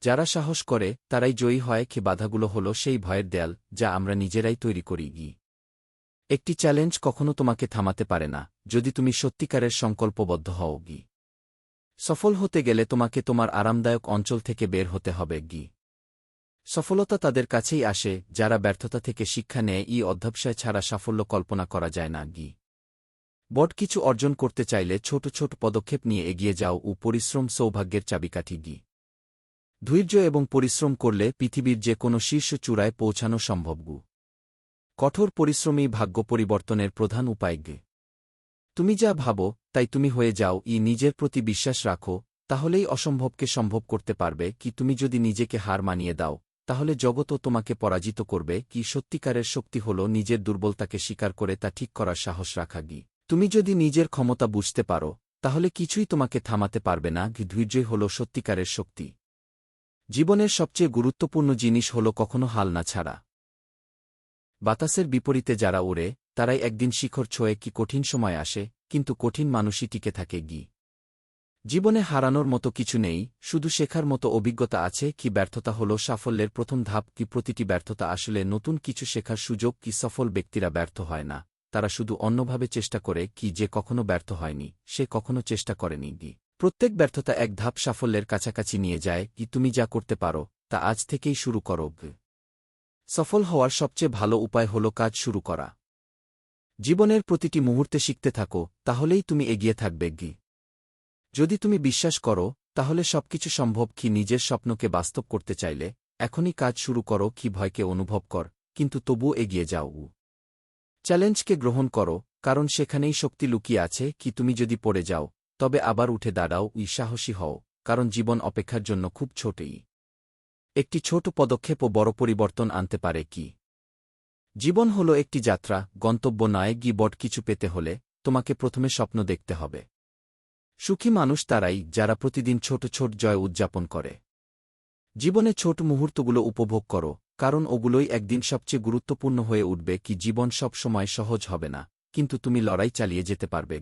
যারা সাহস করে তারাই জয়ী হয়। কি বাধাগুলো হলো সেই ভয়ের দেয়াল যা আমরা নিজেরাই তৈরি করি। একটি চ্যালেঞ্জ কখনো তোমাকে থামাতে পারে না যদি তুমি সত্যিকারের সংকল্পবদ্ধ হও। সফল হতে গেলে তোমাকে তোমার আরামদায়ক অঞ্চল থেকে বের হতে হবে। সফলতা তাদের কাছেই আসে যারা ব্যর্থতা থেকে শিক্ষা নেয়। অধ্যবসায় ছাড়া সাফল্য কল্পনা করা যায় না। বড় কিছু অর্জন করতে চাইলে ছোট ছোট পদক্ষেপ নিয়ে এগিয়ে যাও ও পরিশ্রম সৌভাগ্যের চাবিকাঠি। ধৈর্য এবং পরিশ্রম করলে পৃথিবীর যে কোনো শীর্ষ চূড়ায় পৌঁছানো সম্ভব। কঠোর পরিশ্রমই ভাগ্য পরিবর্তনের প্রধান উপায়। তুমি যা ভাবো তাই তুমি হয়ে যাও। নিজের প্রতি বিশ্বাস রাখো, তাহলেই অসম্ভবকে সম্ভব করতে পারবে। তুমি যদি নিজেকে হার মানিয়ে দাও তাহলে জগৎও তোমাকে পরাজিত করবে। সত্যিকারের শক্তি হল নিজের দুর্বলতাকে স্বীকার করে তা ঠিক করার সাহস রাখা। তুমি যদি নিজের ক্ষমতা বুঝতে পারো তাহলে কিছুই তোমাকে থামাতে পারবে না। ধৈর্যই হল সত্যিকারের শক্তি। জীবনের সবচেয়ে গুরুত্বপূর্ণ জিনিস হল কখনো হাল না ছাড়া। বাতাসের বিপরীতে যারা ওড়ে তারাই একদিন শিখর ছোঁয়ে। কঠিন সময় আসে কিন্তু কঠিন মানুষই টিকে থাকে। জীবনে হারানোর মতো কিছু নেই, শুধু শেখার মতো অভিজ্ঞতা আছে। ব্যর্থতা হল সাফল্যের প্রথম ধাপ। প্রতিটি ব্যর্থতা আসলে নতুন কিছু শেখার সুযোগ। সফল ব্যক্তিরা ব্যর্থ হয় না, তারা শুধু অন্যভাবে চেষ্টা করে। যে কখনো ব্যর্থ হয়নি সে কখনো চেষ্টা করেনি। প্রত্যেক ব্যর্থতা এক ধাপ সাফল্যের কাছাকাছি নিয়ে যায়। তুমি যা করতে পারো তা আজ থেকেই শুরু করো। সফল হওয়ার সবচেয়ে ভালো উপায় হল কাজ শুরু করা। জীবনের প্রতিটি মুহূর্তে শিখতে থাকো, তাহলেই তুমি এগিয়ে থাকবে। যদি তুমি বিশ্বাস করো তাহলে সবকিছু সম্ভব। নিজের স্বপ্নকে বাস্তব করতে চাইলে এখনই কাজ শুরু করো। ভয়কে অনুভব কর কিন্তু তবুও এগিয়ে যাও। চ্যালেঞ্জকে গ্রহণ করো, কারণ সেখানেই শক্তি লুকিয়ে আছে। তুমি যদি পড়ে যাও তবে আবার উঠে দাঁড়াও। সাহসী হও, কারণ জীবন অপেক্ষার জন্য খুব ছোটই। একটি ছোট পদক্ষেপও বড় পরিবর্তন আনতে পারে। জীবন হল একটি যাত্রা, গন্তব্য নয়। বড় কিছু পেতে হলে তোমাকে প্রথমে স্বপ্ন দেখতে হবে। সুখী মানুষ তারাই যারা প্রতিদিন ছোট ছোট জয় উদযাপন করে। জীবনে ছোট মুহূর্তগুলো উপভোগ করো, কারণ ওগুলোই একদিন সবচেয়ে গুরুত্বপূর্ণ হয়ে উঠবে। জীবন সব সময় সহজ হবে না, কিন্তু তুমি লড়াই চালিয়ে যেতে পারবে।